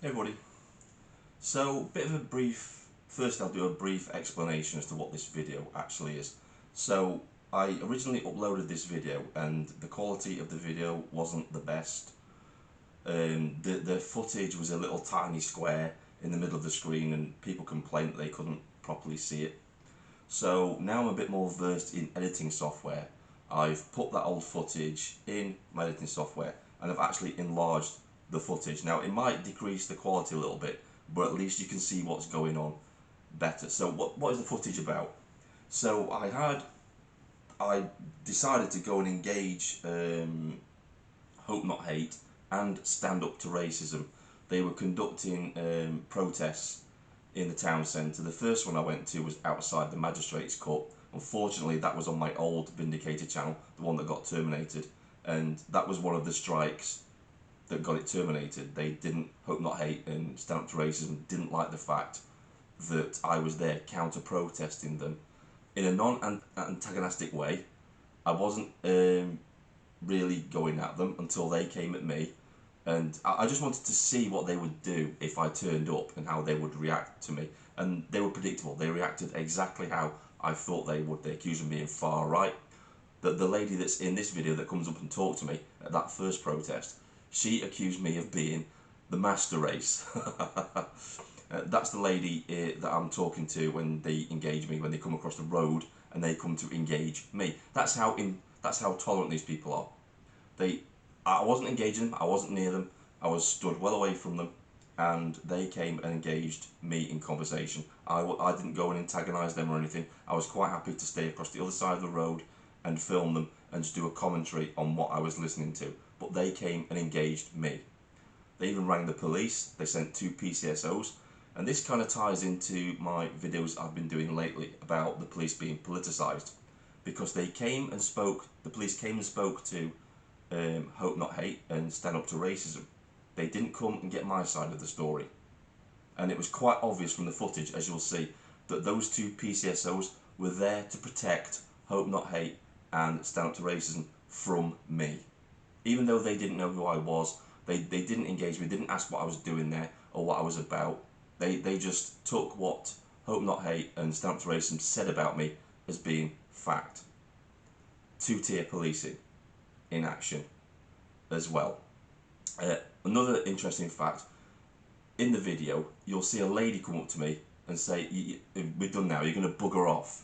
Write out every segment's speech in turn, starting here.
Hey everybody. So, first I'll do a brief explanation as to what this video actually is. So, I originally uploaded this video and the quality of the video wasn't the best. The footage was a little tiny square in the middle of the screen and people complained that they couldn't properly see it. So now I'm a bit more versed in editing software. I've put that old footage in my editing software and I've actually enlarged the footage. Now it might decrease the quality a little bit, but at least you can see what's going on better. So what is the footage about? So I decided to go and engage Hope Not Hate and Stand Up to Racism. They were conducting protests in the town centre. The first one I went to was outside the Magistrates Court. Unfortunately, that was on my old Vindicator channel, the one that got terminated, and that was one of the strikes that got it terminated. They didn't, Hope Not Hate and Stand Up to Racism didn't like the fact that I was there counter-protesting them in a non-antagonistic way. I wasn't really going at them until they came at me, and I just wanted to see what they would do if I turned up and how they would react to me. And they were predictable. They reacted exactly how I thought they would. They accused me of being far right. The lady that's in this video that comes up and talked to me at that first protest, she accused me of being the master race. That's the lady that I'm talking to when they engage me, when they come across the road and they come to engage me. That's how tolerant these people are. I wasn't engaging them, I wasn't near them, I was stood well away from them, and they came and engaged me in conversation. I didn't go and antagonise them or anything. I was quite happy to stay across the other side of the road and film them and just do a commentary on what I was listening to. But they came and engaged me. They even rang the police, they sent 2 PCSOs, and this kind of ties into my videos I've been doing lately about the police being politicised, because the police came and spoke to Hope Not Hate and Stand Up to Racism. They didn't come and get my side of the story. And it was quite obvious from the footage, as you'll see, that those 2 PCSOs were there to protect Hope Not Hate and Stand Up to Racism from me. Even though they didn't know who I was, they didn't engage me, didn't ask what I was doing there or what I was about. They just took what Hope Not Hate and Stand Up to Racism said about me as being fact. 2-tier policing in action as well. Another interesting fact, in the video you'll see a lady come up to me and say, "We're done now, you're going to bugger off."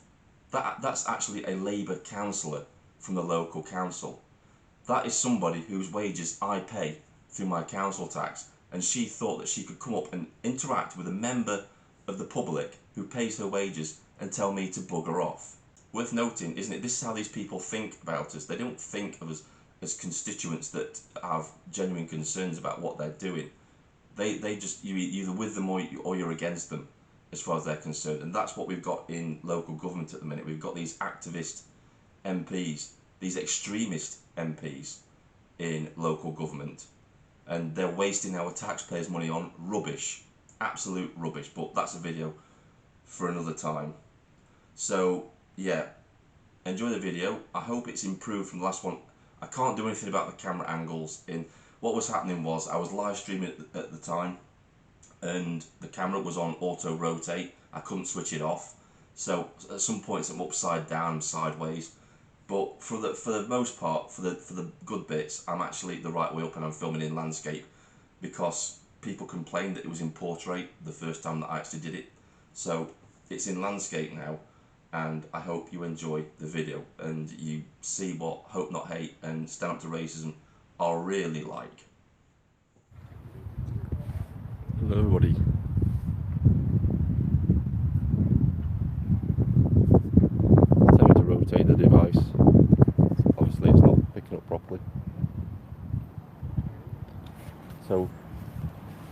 That's actually a Labour councillor from the local council. That is somebody whose wages I pay through my council tax, and she thought that she could come up and interact with a member of the public who pays her wages and tell me to bugger off. Worth noting, isn't it? This is how these people think about us. They don't think of us as constituents that have genuine concerns about what they're doing. They just, you're either with them or you're against them as far as they're concerned. And that's what we've got in local government at the minute. We've got these activist MPs, these extremist MPs in local government, and they're wasting our taxpayers' money on rubbish, absolute rubbish. But that's a video for another time. So yeah, enjoy the video. I hope it's improved from the last one. I can't do anything about the camera angles. What was happening was I was live streaming at the time, and the camera was on auto rotate. I couldn't switch it off, so at some points I'm upside down, sideways. But for the most part, for the good bits, I'm actually the right way up, and I'm filming in landscape, because people complained that it was in portrait the first time that I actually did it. So it's in landscape now, and I hope you enjoy the video and you see what Hope Not Hate and Stand Up to Racism are really like. Hello everybody. Time to rotate the device. Obviously it's not picking up properly. So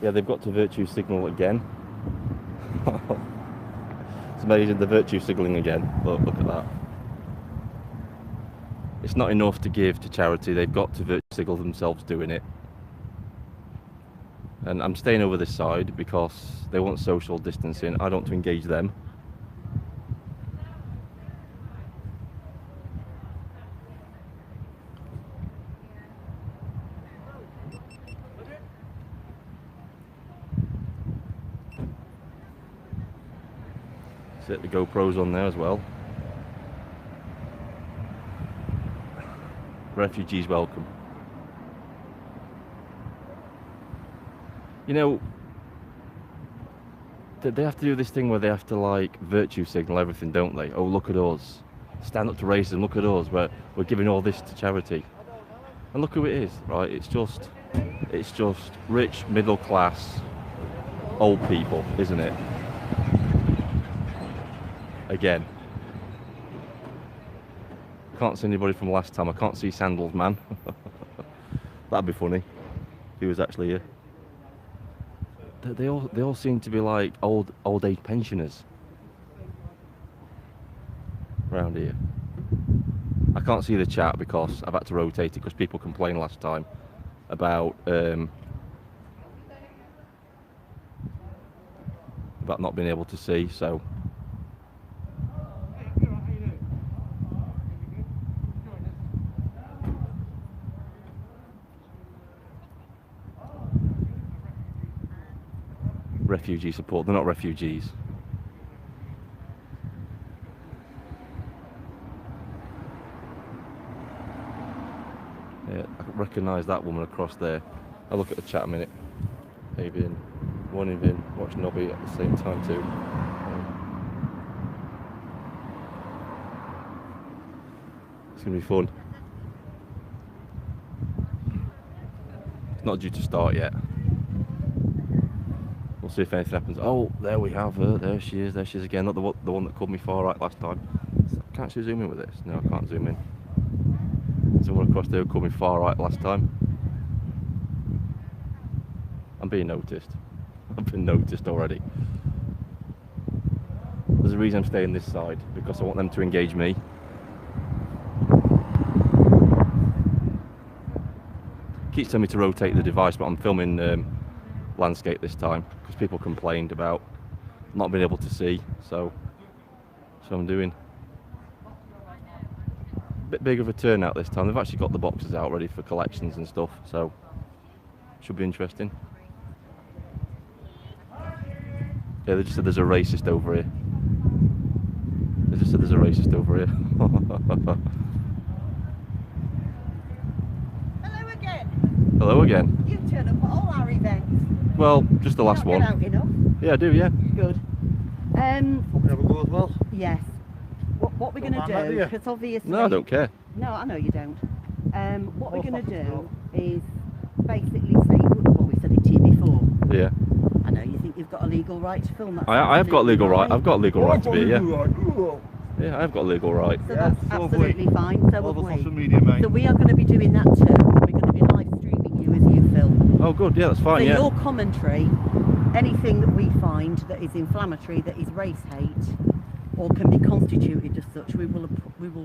yeah, they've got to virtue signal again. It's amazing, the virtue signalling again. Look at that. It's not enough to give to charity, they've got to virtue signal themselves doing it. And I'm staying over this side because they want social distancing. I don't want to engage them. Set the GoPros on there as well. Refugees welcome. You know, they have to do this thing where they have to like virtue signal everything, don't they? Oh, look at us. Stand up to racism, look at us. We're giving all this to charity. And look who it is, right? It's just rich, middle class, old people, isn't it? Again. Can't see anybody from last time. I can't see Sandals Man. That'd be funny if he was actually here. They all seem to be like old age pensioners around here. I can't see the chat because I've had to rotate it because people complained last time about not being able to see, so refugee support. They're not refugees. Yeah, I recognise that woman across there. I'll look at the chat a minute. Maybe in one in watch Nobby at the same time too. It's gonna be fun. It's not due to start yet. We'll see if anything happens. Oh, there we have her. There she is. There she is again. Not the one that called me far right last time. Can I actually zoom in with this? No, I can't zoom in. Someone across there called me far right last time. I'm being noticed. I've been noticed already. There's a reason I'm staying this side, because I want them to engage me. Keeps telling me to rotate the device, but I'm filming landscape this time because people complained about not being able to see, so I'm doing a bit bigger of a turnout this time. They've actually got the boxes out ready for collections and stuff, so should be interesting. Yeah, they just said there's a racist over here. They just said there's a racist over here. Hello again. Hello again. You turn up at all our events. Well, just the last one. Get out enough. Yeah, I do, yeah. Good. We can have a go as well. Yes. What we're going to mind that, do do, you? because obviously... No, I don't care. No, I know you don't. What we're going to fucking do is basically say, well, we said it to you before. Yeah. I know you think you've got a legal right to film that. I have got legal right. I've got legal right to be here, yeah. Right. Yeah, I've got legal right. So Yeah, that's so have absolutely we. fine. So All have the social we. media, mate. So we are going to be doing that too. We're going to be live streaming you as you film. Oh, good. Yeah, that's fine. So Yeah. your commentary, anything that we find that is inflammatory, that is race hate, or can be constituted as such, we will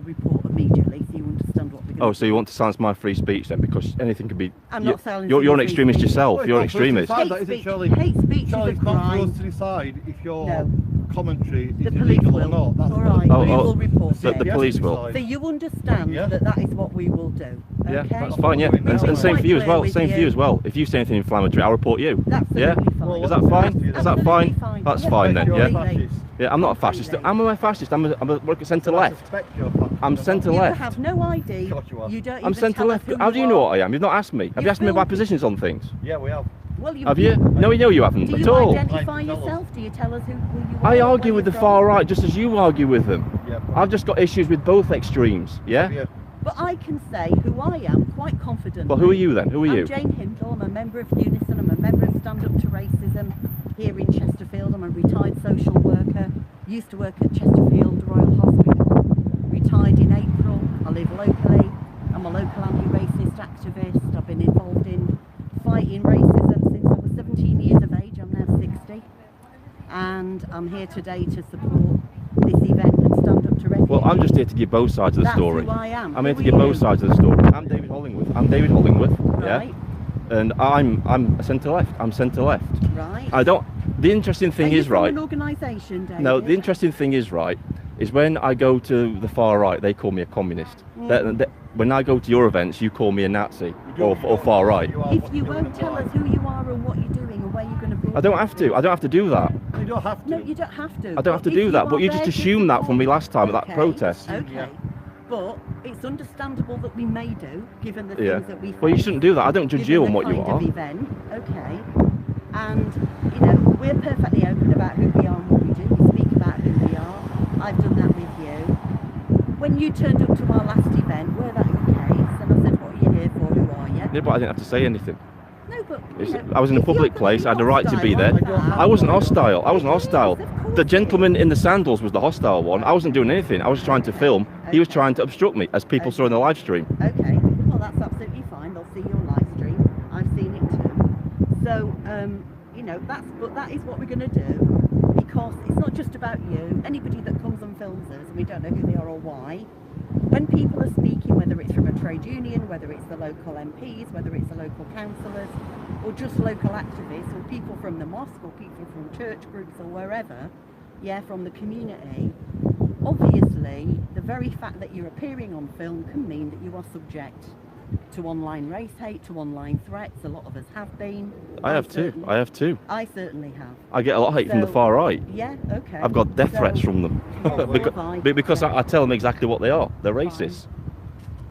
report immediately, so you understand what we're going to do. Oh, so you want to silence my free speech then? Because anything can be. I'm not silencing You're your an free extremist speech. yourself. Well, You're an it's not for us to extremist. decide that, is it, Shirley? Hate speech Shirley, is a it's not for us crime. to decide if your No. commentary The is police illegal will. or not. That's All what right, the we oh, will report the it. police will. So you understand Yeah. that that is what we will do. Yeah, Okay? that's fine. Yeah, and It's same for you as quite well. clear Same with for you you. as well. If you say anything inflammatory, I'll report you. That's Yeah. absolutely fine. Well, Is that fine? Is that Absolutely fine? fine. That's Yeah, fine then. You're Yeah. a fascist. Yeah, I'm not a fascist. Completely. I'm a fascist. I'm a work at centre I left. suspect you're a fascist. I'm centre You left. have no ID. Of course you are. You don't I'm even centre tell us left. who How do you know are. what I am? You've not asked me. Have you asked me my filmed- positions on things? Yeah, we have. Well, you Have you? No, you haven't Do at you all. identify Right, tell us. yourself? Do you tell us who you are? I where argue with the you're far from? right just as you argue with them. Yeah. I've just got issues with both extremes. Yeah. Yeah. But I can say who I am quite confidently. Well, who are you then? Who are I'm you? Jane Hindle. I'm a member of Unison. I'm a member of Stand Up to Racism here in Chesterfield. I'm a retired social worker. Used to work at Chesterfield Royal Hospital. Retired in April. I live locally. I'm a local anti-racist activist. I've been involved in fighting racism since I was 17 years of age. I'm now 60. And I'm here today to support this event and Stand Up to Refugees. Well, I'm just here to give both sides of the That's story. who I am. I'm here Who to are give both you? sides of the story. I'm David Hollingworth. Right. Yeah. And I'm a centre left. I'm centre left. Right. I don't. The interesting thing Are you is from right. an organisation, David? No, the interesting thing is right. Is when I go to the far right, they call me a communist. When I go to your events, you call me a Nazi or far right. If you won't tell us who you are and what you're doing and where you're going to I don't have to. I don't have to do that. Well, You don't have to. No, you don't have to. I don't have to do that, but you just assumed that from me last time at that protest. Okay. But it's understandable that we may do, given the Yeah. things that we face. Well, you shouldn't do that. I don't judge you on what you given the are. kind of event, okay. And, you know, we're perfectly open about who we are and what we do. We speak about who we are. I've done that with you. When you turned up to our last event, were that your case? And I said, what are you here for? Who are you? Yeah, but I didn't have to say anything. No, but, you know, I was in a if you're public gonna place. be I had the right to be hostile there. like that- I wasn't hostile. I wasn't hostile. Yes, of course The it gentleman is. in the sandals was the hostile one. I wasn't doing anything. I was trying to film. He was Okay. trying to obstruct me, as people saw in the live stream. Okay, well that's absolutely fine. They'll see your live stream. I've seen it too. So, you know, that is what we're going to do, because it's not just about you. Anybody that comes and films us, and we don't know who they are or why, when people are speaking, whether it's from a trade union, whether it's the local MPs, whether it's the local councillors, or just local activists, or people from the mosque, or people from church groups, or wherever, yeah, from the community, obviously, the very fact that you're appearing on film can mean that you are subject to online race hate, to online threats. A lot of us have been. I have too. certainly- I have too. I certainly have. I get a lot of hate from the So- far right. Yeah, okay. I've got death So- threats from them. Well, so because have I. because I tell them exactly what they are. They're Fine. racist.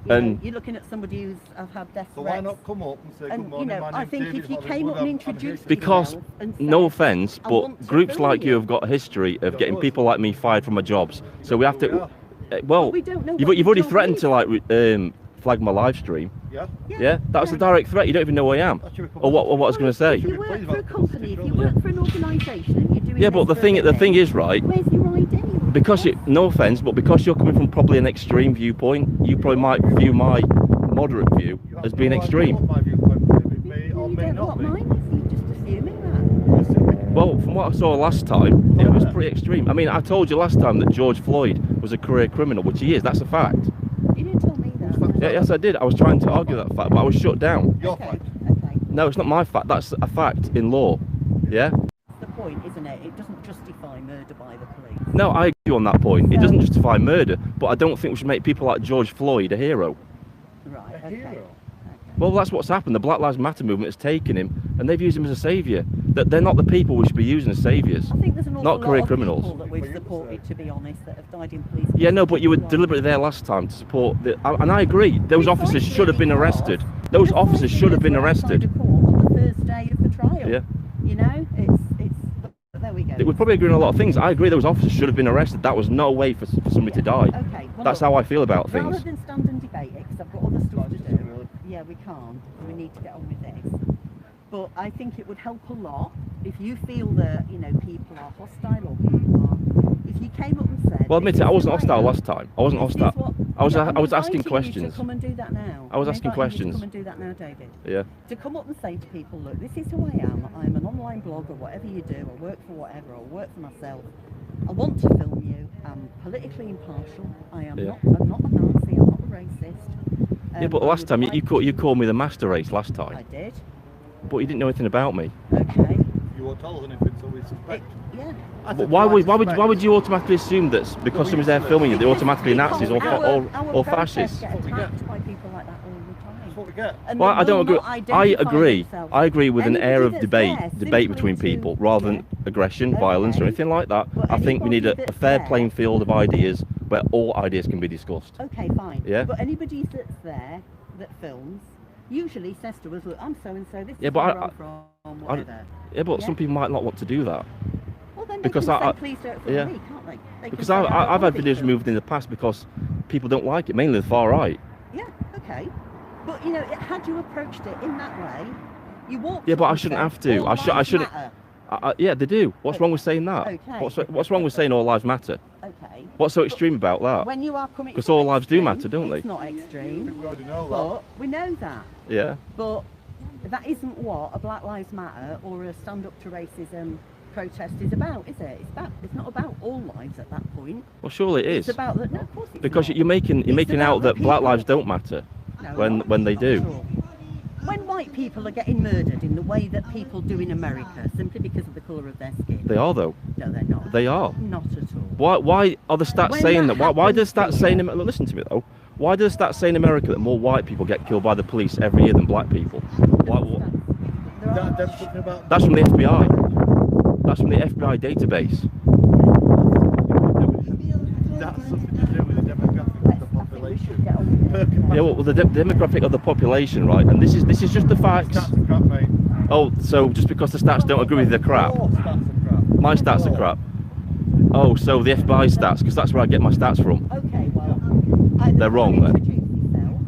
You know, and- you're looking at somebody who's have had death So threats. why not come up and say, good And, you morning, know, my I name's think David if you Hollywood, came up and I'm here introduced to-" Because, yourself and no said, offence, "I but want to groups film like you you." have got a history of getting course. people like me fired from my jobs. So we have We to. are. Well, we don't know you've what you've already your job threatened is. to like flag my live stream. Yeah? Yeah, that was a direct threat. You don't even know who I am, That should be or what I was going to say. If you Should we work please for a vote for company, if you Socialists? work for an organisation and you're doing Yeah, but this the for a thing living, is, right? where's your ID? Because you, no offence, but because you're coming from probably an extreme viewpoint, you probably might view my moderate view You have as being no idea extreme. what my viewpoint may be or You may don't know not what be. mine is, you're just assuming that. Well, from what I saw last time, it was pretty extreme. I mean, I told you last time that George Floyd was a career criminal, which he is. That's a fact. You didn't tell me that. What's Yeah, yes, I did. I was trying to argue that fact, but I was shut down. Your Okay, fact. okay. No, it's not my fact. That's a fact in law. Yeah. That's the point, isn't it? It doesn't justify murder by the police. No, I agree on that point. It doesn't justify murder, but I don't think we should make people like George Floyd a hero. Right, A okay. hero. Well, that's what's happened. The Black Lives Matter movement has taken him, and they've used him as a saviour. That they're not the people we should be using as saviours. I think there's an awful Not career lot of criminals. people that we've supported, to be honest, that have died in police. Yeah, no, but you were custody. deliberately there last time to support the. And I agree. Those officers Precisely should have been because arrested. Those the officers five should have been years were outside arrested. of court on the first day of the trial. Yeah. You know, it's. But there we go. We're probably agreeing on a lot of things. I agree. Those officers should have been arrested. That was no way for somebody to die. Okay. Well, That's look, how I feel about rather things. than stand and debate it, because I've got other stuff to Can't, do. really. Yeah, we can't. We need to get on with this. But I think it would help a lot if you feel that, you know, people are hostile or people are. If you came up and said. Well, admit "This it. I is wasn't who hostile am. last time. I wasn't This is hostile. what- I was. Yeah, I I'm was asking inviting you questions. to come and do that now. I was I'm asking inviting you questions. to come and do that now, David. Yeah. To come up and say to people, look, this is who I am. I'm an online blogger, whatever you do. I work for whatever. I work for myself. I want to film you. I'm politically impartial. I am Yeah. not. I'm not a Nazi. I'm not a racist. Yeah, but I last would time like you to- called me the master race last I time, did. but you didn't know anything about me. Okay. You won't tell us anything, so we suspect. Yeah. I But think why you would might why would suspect. why would you automatically assume that because somebody's there filming you, they're automatically Nazis or Our fascists? protests get What we get. attacked by people like that all the time. That's what we get. And Well, they I don't will agree. not I identify agree. themselves. I agree with an air Anybody of that's debate, there debate simply between to- people, rather than yeah. aggression, violence, or Okay. anything like that. But I think we need anybody a that's fair there- playing field of ideas where all ideas can be discussed. Okay, fine. Yeah. But anybody that's there that films usually says to us, look, I'm so and so. This Yeah, is but where I- I'm from. I- Whatever. Yeah, but Yeah. some people might not want to do that. Well, then because they can I- say, please don't yeah. film me, can't they? They can Because say, I've don't had wanna be videos filmed. removed in the past because people don't like it, mainly the far right. Yeah, okay. But you know, had you approached it in that way, you walked. Yeah, but up I and shouldn't said, have to. "All I lives shouldn't- matter." Yeah, they do. What's wrong with saying that? Okay. What's wrong with saying all lives matter? Okay. What's so extreme about that? When you are coming. 'Cause it's not all lives do extreme, matter, don't they? It's not extreme, We already know that. but we know that. Yeah. But that isn't what a Black Lives Matter or a Stand Up to Racism protest is about, is it? It's not about all lives at that point. Well, surely it It's is. about that. No, of course it's Because not. you're making It's about out the that black people- lives don't matter No, when they not do. at all. When white people are getting murdered in the way that people do in America, simply because of the colour of their skin. They are though. No, they're not. They are. Not at all. Why are the stats When saying that that? Why do the happens stats say in here- America? Listen to me though. Why do the stats say in America that more white people get killed by the police every year than black people? Why, There are- That's something about that's from the FBI. That's from the FBI database. That's something to do with the demographic of the population. Yeah, well, the demographic of the population, right? And this is just the facts. Stats are crap, mate. Oh, so just because the stats don't agree with the crap, Your stats are crap. my stats are crap. Oh, so the FBI stats, because that's where I get my stats from. Okay, well, either They're wrong, then. introduce yourself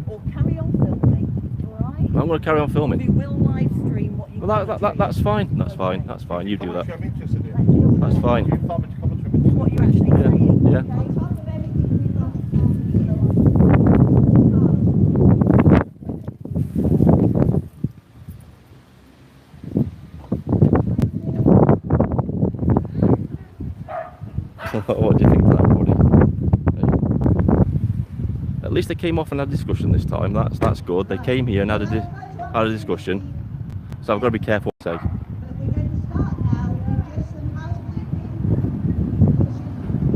or carry on filming, all right? I'm going to carry on We filming. will live stream what you Well, that's fine. That's fine. That's fine. You do that. I'm interested in. That's fine. You inform me to come and trim it. what you're actually saying. Yeah. Okay? What do you think of that, buddy? At least they came off and had a discussion this time. That's good. They came here and had a discussion. So I've got to be careful what I say.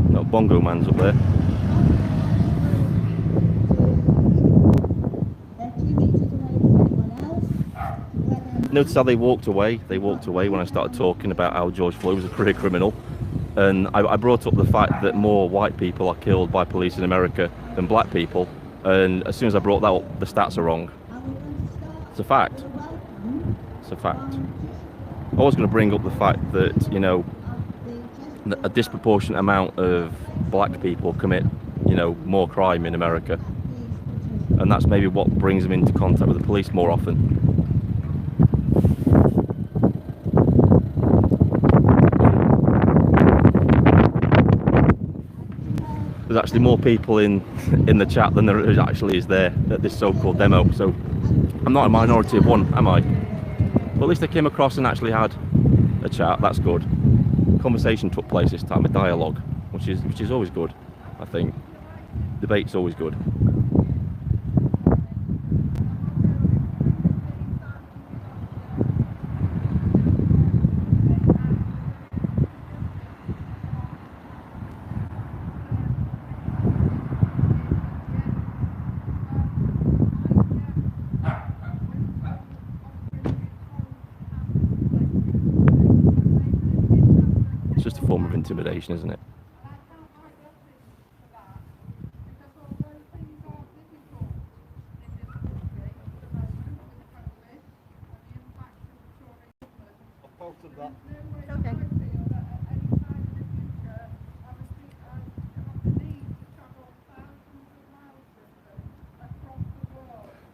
No, Bongo Man's up there. Notice how they walked away. They walked away when I started talking about how George Floyd was a career criminal. And I brought up the fact that more white people are killed by police in America than black people. And as soon as I brought that up, the stats are wrong. It's a fact. It's a fact. I was going to bring up the fact that, you know, a disproportionate amount of black people commit, you know, more crime in America. And that's maybe what brings them into contact with the police more often. There's actually more people in the chat than there actually is there at this so-called demo, so I'm not a minority of one, am I? But at least they came across and actually had a chat. That's good. Conversation took place this time, a dialogue, which is always good. I think debate's always good. It's just a form of intimidation, isn't it? I've posted that. Okay.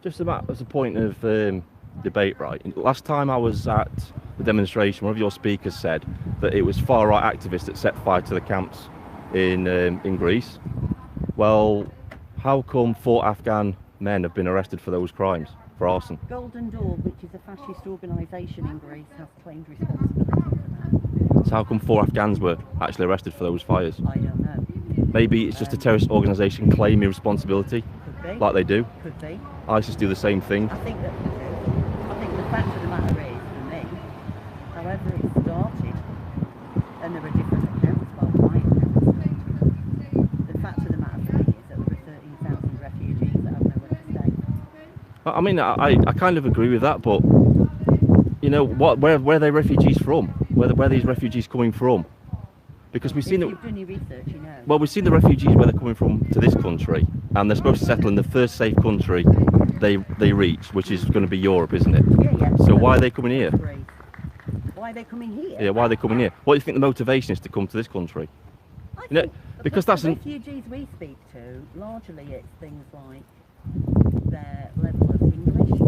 Just about as a point of debate, right? Last time I was at the demonstration, one of your speakers said that it was far-right activists that set fire to the camps in Greece. Well, how come 4 Afghan men have been arrested for those crimes, for arson? Golden Dawn, which is a fascist organisation in Greece, has claimed responsibility for that. So how come 4 Afghans were actually arrested for those fires? I don't know. Maybe it's just a terrorist organisation claiming responsibility, Could be. like they do. Could be. ISIS do the same thing. I think the fact of the matter is, for me, however it started, and there are different accounts, well, my accounts, the fact of the matter for me is that there are 13,000 refugees that have nowhere to stay. I mean, I kind of agree with that, but you know, where are they refugees from? Where are these refugees coming from? Because we've seen If you've done your research, you know. well, we've seen the refugees where they're coming from to this country, and they're supposed to settle in the first safe country they reach, which is going to be Europe, isn't it? Yeah, yeah. So why are they coming here? Great. Why are they coming here? Yeah, why are they coming here? What do you think the motivation is to come to this country? I You know, think because the that's an- refugees we speak to, largely it's things like their level of English.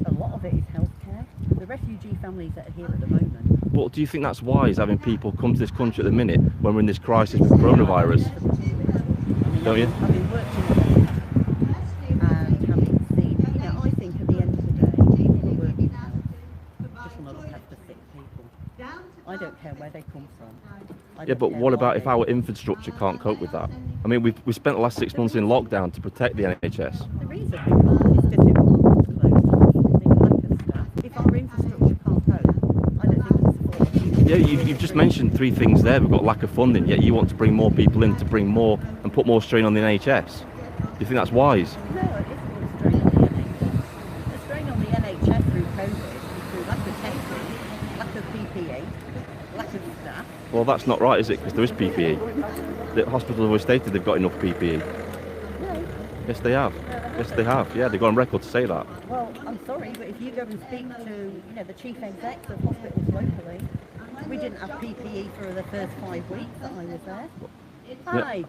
A lot of it is healthcare. The refugee families that are here at the moment. But do you think that's wise having people come to this country at the minute when we're in this crisis with coronavirus? Don't you? Having worked in a and having seen, you know, I think at the end of the day, people who work in health just want to look after sick people. I don't care where they come from. I Yeah, don't but care what why about if they- our infrastructure can't cope with that? I mean, we've spent the last 6 months in lockdown to protect the NHS. The reason we can't is because it was closed. They lack of staff. If our infrastructure can't cope, I don't think it's for. Yeah, you've just mentioned 3 things there. We've got lack of funding, yet you want to bring more people in to bring more and put more strain on the NHS. Do you think that's wise? No, it isn't a strain on the NHS. The strain on the NHS through COVID is through lack of testing, lack of Well, that's not right, is it? Because there is PPE. The hospital have stated they've got enough PPE. No. Yes, they have. Yes, they have. Yeah, they've got on record to say that. Well, I'm sorry, but if you go and speak to, the chief execs of hospitals locally, we didn't have PPE for the first 5 weeks that I was there. Hi. Do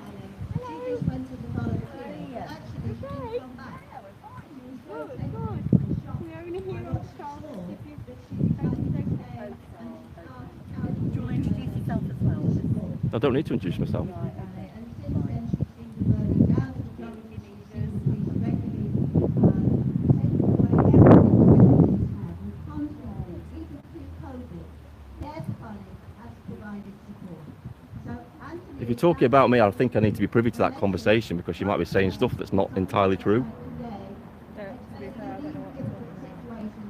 you want to introduce yourself as well? I don't need to introduce myself. If you're talking about me, I think I need to be privy to that conversation because you might be saying stuff that's not entirely true.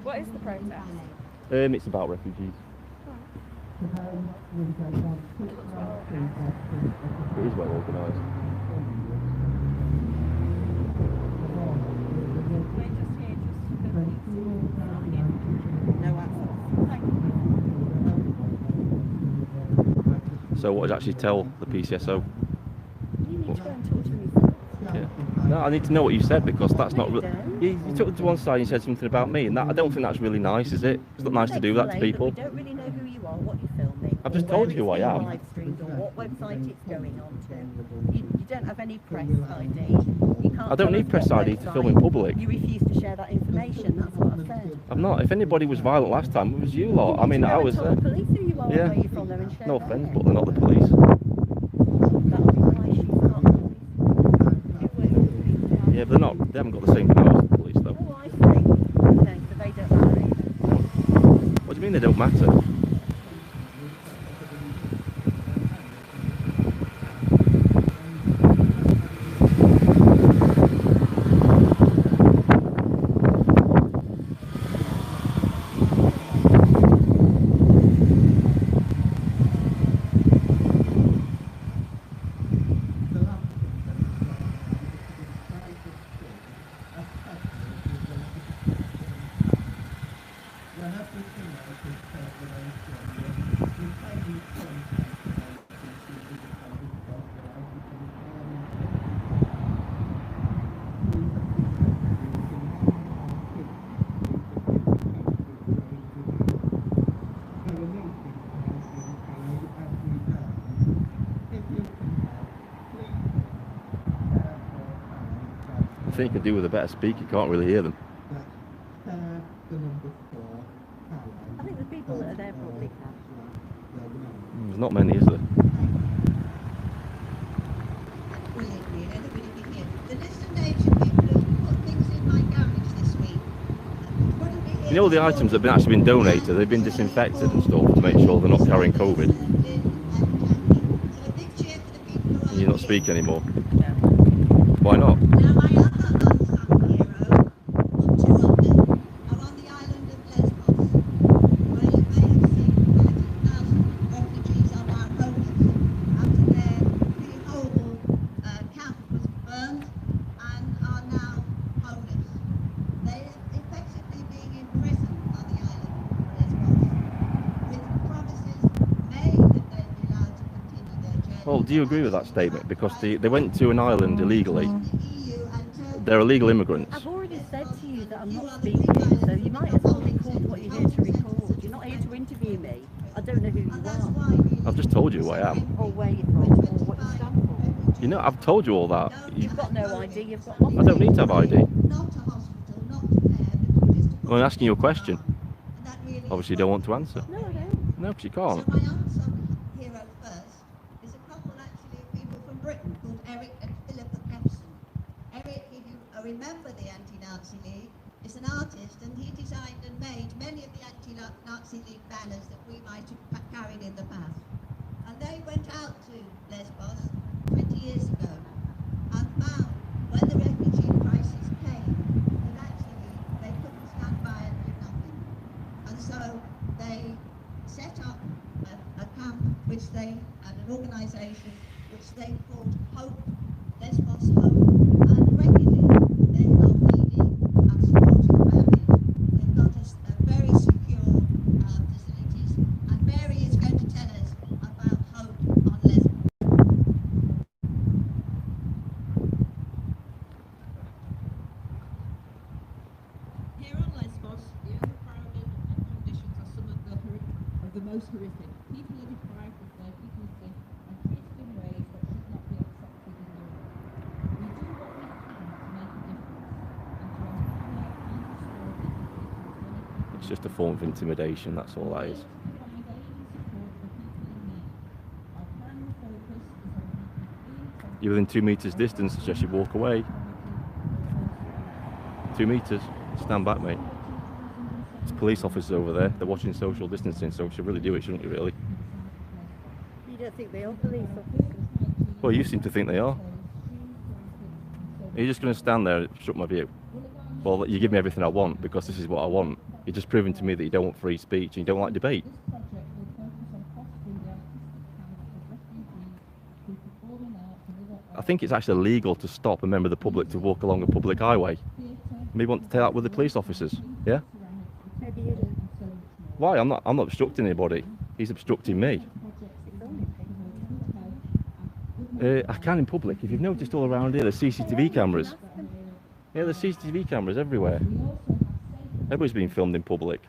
What is the protest? It's about refugees. It is well organised. No access. So what did you actually tell the PCSO? You need to go and talk to them yourself. Yeah. No, I need to know what you said because that's not really. You took it to one side and you said something about me, and that I don't think that's really nice, is it? It's not nice to do that to people. We don't really know who you are, what you're filming. I've just told you who I am. Live streamed or what website it's going on to. You don't have any press ID. You can't I don't tell need us press what ID to website. film in public. You refuse to share that information. That's what I said. I'm not. If anybody was violent last time, it was you lot. I mean, You I go was and there. tell the police who you are, Yeah. where you're from, there and share No that. offence, but they're not the police. That would be why she's not police. Yeah, but they're not. They haven't got the same powers as the police, though. Oh, I see. Okay, so they don't matter either. What do you mean they don't matter? I think you could do with a better speaker. You can't really hear them. I think the people that are there probably can. There's not many, is there? You know, the items that have actually been donated, they've been disinfected and stuff to make sure they're not carrying COVID. And you're not speaking anymore. Why not? Now my other unsung hero, or two of them, are on the island of Lesbos, where you may have seen 30,000 refugees are now homeless after their really horrible camp was burned and are now homeless. They are effectively being imprisoned on the island of Lesbos, with promises made that they'd be allowed to continue their journey. Well, do you agree with that statement? Because they went to an island illegally. They're illegal immigrants. I've already said to you that I'm not speaking, so you might as well record what you're here to record. You're not here to interview me. I don't know who you are, I've just told you who I am. or where you're from, or what you stand for. You know, I've told you all that. You've got no ID, you've got nothing. I don't need to have ID. Not a hospital, not to care, but just to I'm asking you a question. And that really Obviously, you don't want to answer. No, I don't. No, because you So can't. my unsung hero first is a couple actually of people from Britain called Eric and Philippa Kempson. Eric, if you remember the Anti-Nazi League, is an artist and he designed and made many of the Anti-Nazi League banners that we might have carried in the past. And they went out to Lesbos 20 years ago and found when the refugee crisis came that actually they couldn't stand by and do nothing. And so they set up a camp which they, and an organisation which they called Hope, Lesbos Hope, and regularly they are feeding and supporting families. They've got a very secure facilities, and Mary is going to tell us about the most horrific. People are deprived of their dignity and treated in ways that should not be accepted in Europe. We do what we can to make a difference and to empower and restore dignity to as many people. It's just a form of intimidation, that's all that is. You're within 2 meters distance, suggest you walk away. 2 meters, stand back, mate. There's police officers over there, they're watching social distancing, so we should really do it, shouldn't we, really? You don't think they are police officers? Well, you seem to think they are. Are you just going to stand there and obstruct my view? Well, you give me everything I want because this is what I want. You're just proving to me that you don't want free speech and you don't like debate. I think it's actually illegal to stop a member of the public to walk along a public highway. Maybe want to take that with the police officers, yeah? Maybe you do. Why? I'm not obstructing anybody. He's obstructing me. I can in public. If you've noticed all around here, there's CCTV cameras. Yeah, there's CCTV cameras everywhere. Everybody's being filmed in public.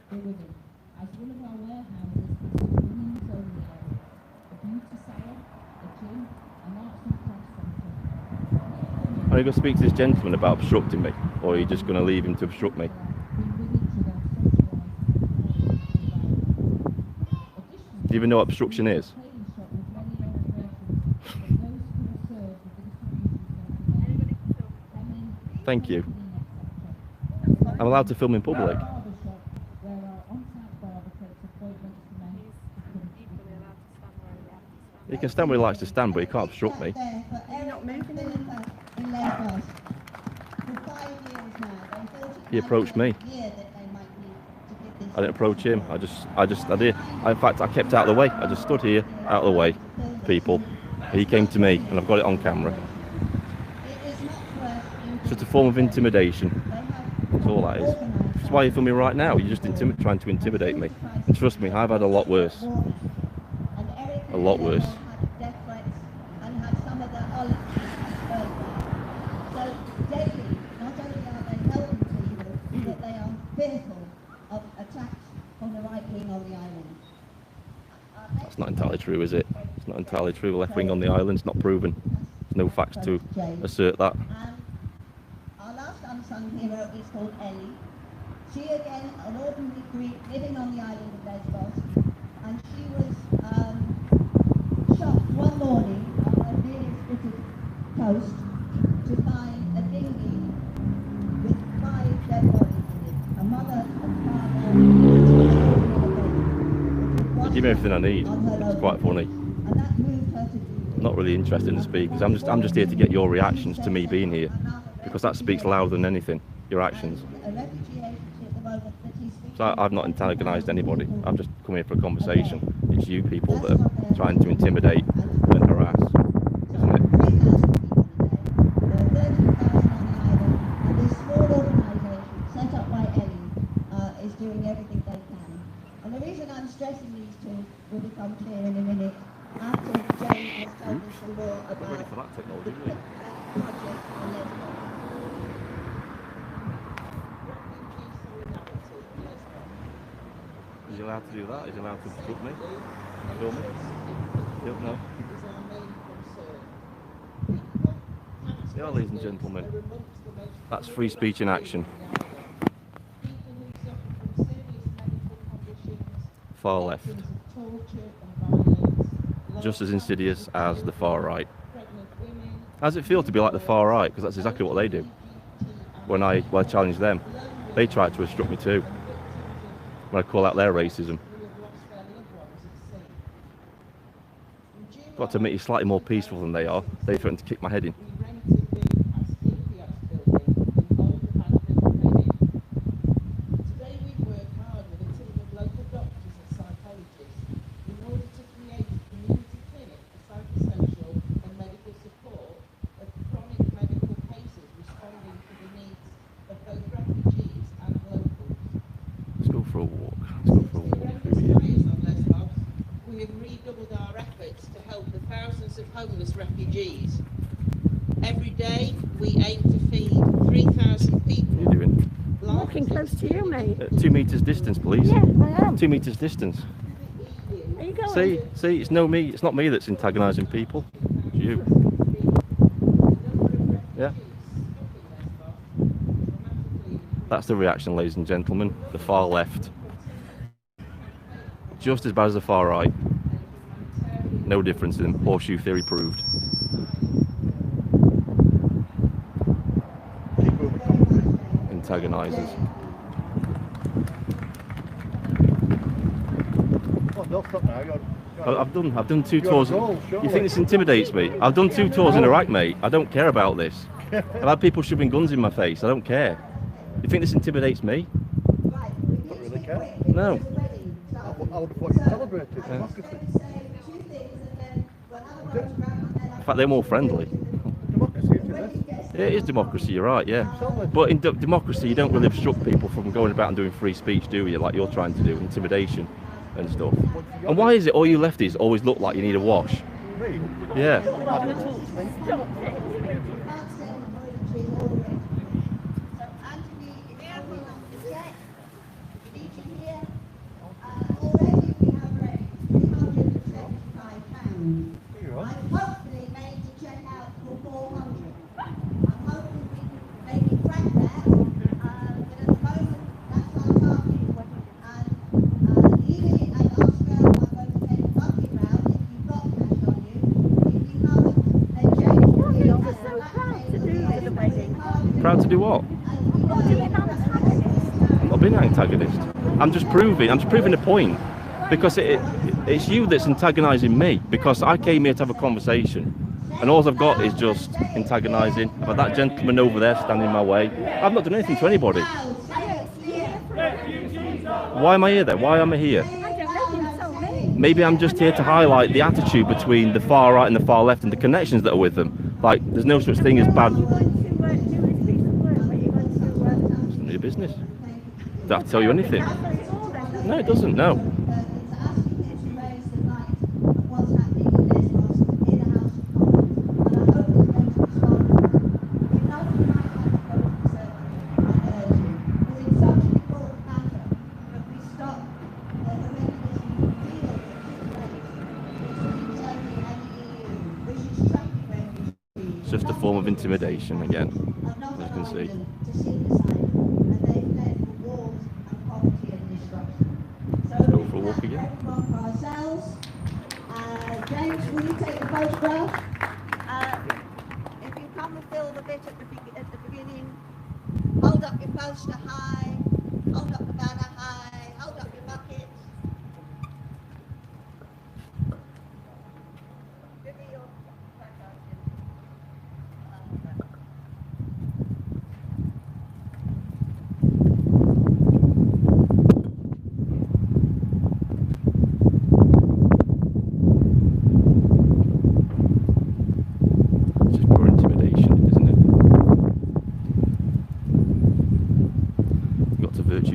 Are you going to speak to this gentleman about obstructing me? Or are you just going to leave him to obstruct me? Do you even know what obstruction is? Thank you. I'm allowed to film in public. He can stand where he likes to stand, but he can't obstruct me. You're not moving anymore. He approached me. I didn't approach him. I did. In fact, I kept out of the way. I just stood here, out of the way, people. He came to me, and I've got it on camera. It's just a form of intimidation. That's all that is. That's why you're filming right now. You're just trying to intimidate me. And trust me, I've had a lot worse. A lot worse. That's not entirely true, is it? It's not entirely true. Left wing on the island's not proven. There's no facts to assert that. Our last unsung hero is called Ellie. She again, an ordinary Greek living on the island of Lesbos, and she was shocked one morning on the nearly spitted coast to find a dinghy with 5 dead bodies in it. A mother and father. You give me everything I need. It's quite funny. Not really interested in the speakers. I'm just here to get your reactions to me being here, because that speaks louder than anything. Your actions. So I've not antagonised anybody. I've just come here for a conversation. It's you people that are trying to intimidate and harass, isn't it? Set up by Ellie is doing everything they can. And the reason I'm stressing these two will become clear in a minute after Jane has told us some more about Ready for that technology, the really? project on Lesbos. Is he allowed to do that? Is he allowed to obstruct me? Film me? You don't know. Yeah, ladies and gentlemen, that's free speech in action. Far left. Just as insidious as the far right. How does it feel to be like the far right? Because that's exactly what they do. When I challenge them, they try to obstruct me too. When I call out their racism. Got to admit, he's slightly more peaceful than they are. They threaten to kick my head in. Homeless refugees. Every day we aim to feed 3,000 people. What are you doing? Walking close to you, mate. 2 meters distance, please. Yeah, I am. 2 meters distance. See, it's no me. It's not me that's antagonising people. It's you. Yeah. That's the reaction, ladies and gentlemen. The far left. Just as bad as the far right. No difference in them. Horseshoe theory proved. Antagonisers. Oh, they'll stop now. I've done 2 tours. goal, You think this intimidates me? I've done 2 tours in Iraq, mate. I don't care about this. I've had people shoving guns in my face. I don't care. You think this intimidates me? Don't really care. No. I would have thought you celebrated democracy. In fact, they're more friendly. Democracy, isn't it? Yeah, it is democracy, you're right, yeah. But in democracy, you don't really obstruct people from going about and doing free speech, do you? Like you're trying to do, intimidation and stuff. And why is it all you lefties always look like you need a wash? Me? Yeah. I'm hopefully made to check out for 400. I'm hoping we can maybe crack that, but at the moment, that's our target. And Edie and Oscar are going to take a bucket round if you've got cash on you. If you haven't, then change the deal. You're so proud to do for the wedding. Proud to do what? I'm not being an antagonist. I'm just proving a point. Because it's you that's antagonising me. Because I came here to have a conversation. And all I've got is just antagonising. I've had that gentleman over there standing in my way. I've not done anything to anybody. Why am I here then? Why am I here? Maybe I'm just here to highlight the attitude between the far right and the far left and the connections that are with them. Like, there's no such thing as bad. It's none of your business. Don't have to tell you anything. No, it doesn't, no. It's just a form of intimidation again, as you can see. Let's go for a walk again. James, will you take a photograph? If you come and fill the bit at the beginning, hold up your poster high, hold up the banner high, hold up your buckets. Give me your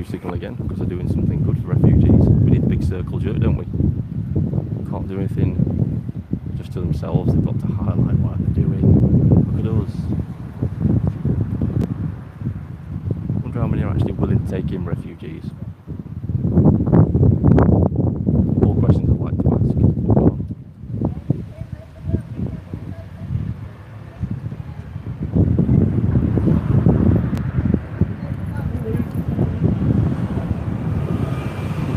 signal again because they're doing something good for refugees. We need the big circle jerk, don't we? Can't do anything just to themselves. They've got to highlight what they're doing. Look at us. I wonder how many are actually willing to take in refugees. More questions I'd like to ask.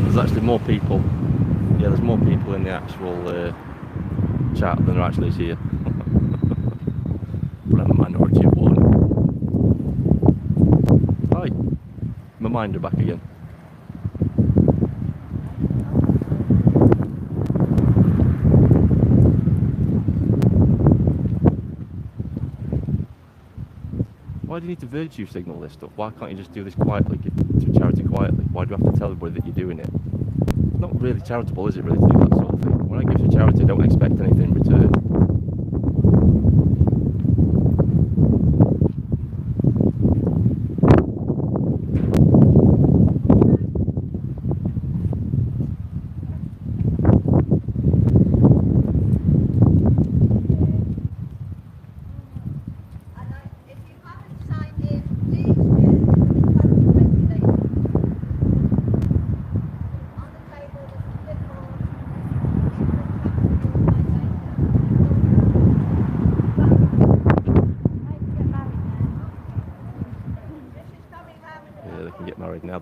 There's actually more people. Yeah, there's more people in the actual chat than there actually is here. But I'm a minority of one. Hi, my minder back again. Why do you need to virtue signal this stuff? Why can't you just do this quietly, give to charity quietly? Why do you have to tell everybody that you're doing it? It's not really charitable, is it, really, to do that sort of thing? When I give to charity, I don't expect anything in return.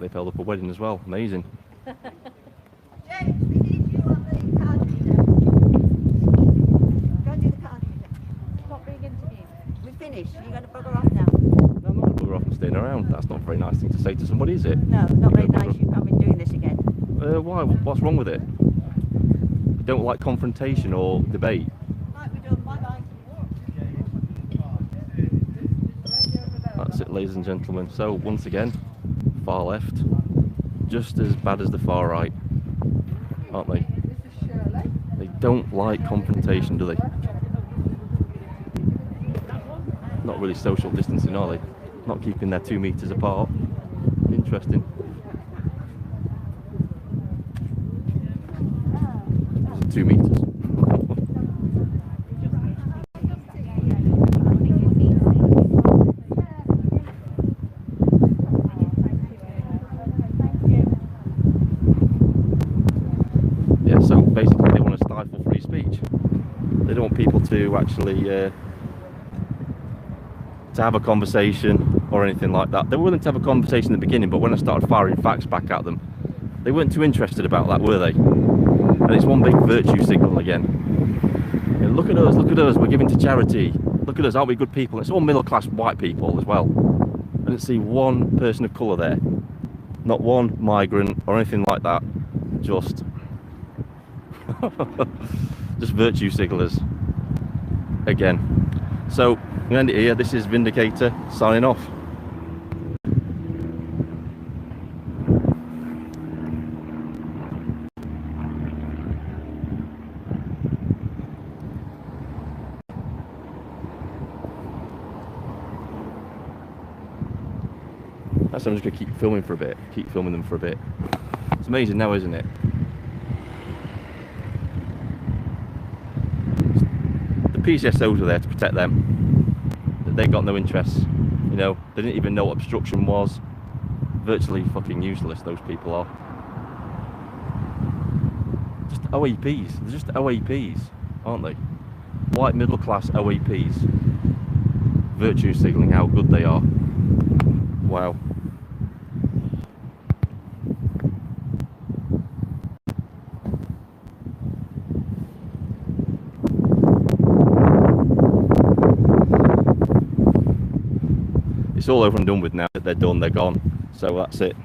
They've held up a wedding as well. Amazing. James, we need you on the card reader. Go and do the card reader. Stop being interviewed. We finished. You're going to bugger off now. No, I'm not going to bugger off and staying around. That's not a very nice thing to say to somebody, is it? No, not very nice you coming doing this again. Why? What's wrong with it? You don't like confrontation or debate? Right, we're doing my life. That's it, ladies and gentlemen. So, once again, far left, just as bad as the far right, aren't they? They don't like confrontation, do they? Not really social distancing, are they? Not keeping their 2 meters apart. Interesting. 2 meters. Yeah, so basically they want to stifle free speech. They don't want people to actually to have a conversation or anything like that. They were willing to have a conversation in the beginning, but when I started firing facts back at them, they weren't too interested about that, were they? And it's one big virtue signal again. And look at us, we're giving to charity. Look at us, aren't we good people? It's all middle class white people as well. I didn't see one person of colour there. Not one migrant or anything like that. Just just virtue signalers again. So I'm going to end it here. This is Vindicator signing off. So I'm just going to keep filming for a bit, keep filming them for a bit. It's amazing now, isn't it? The PCSOs were there to protect them. They got no interest, you know. They didn't even know what obstruction was. Virtually fucking useless, those people are. Just OAPs, they're just OAPs, aren't they? White middle class OAPs. Virtue signalling how good they are. Wow. It's all over and done with now. That they're done, they're gone. So that's it.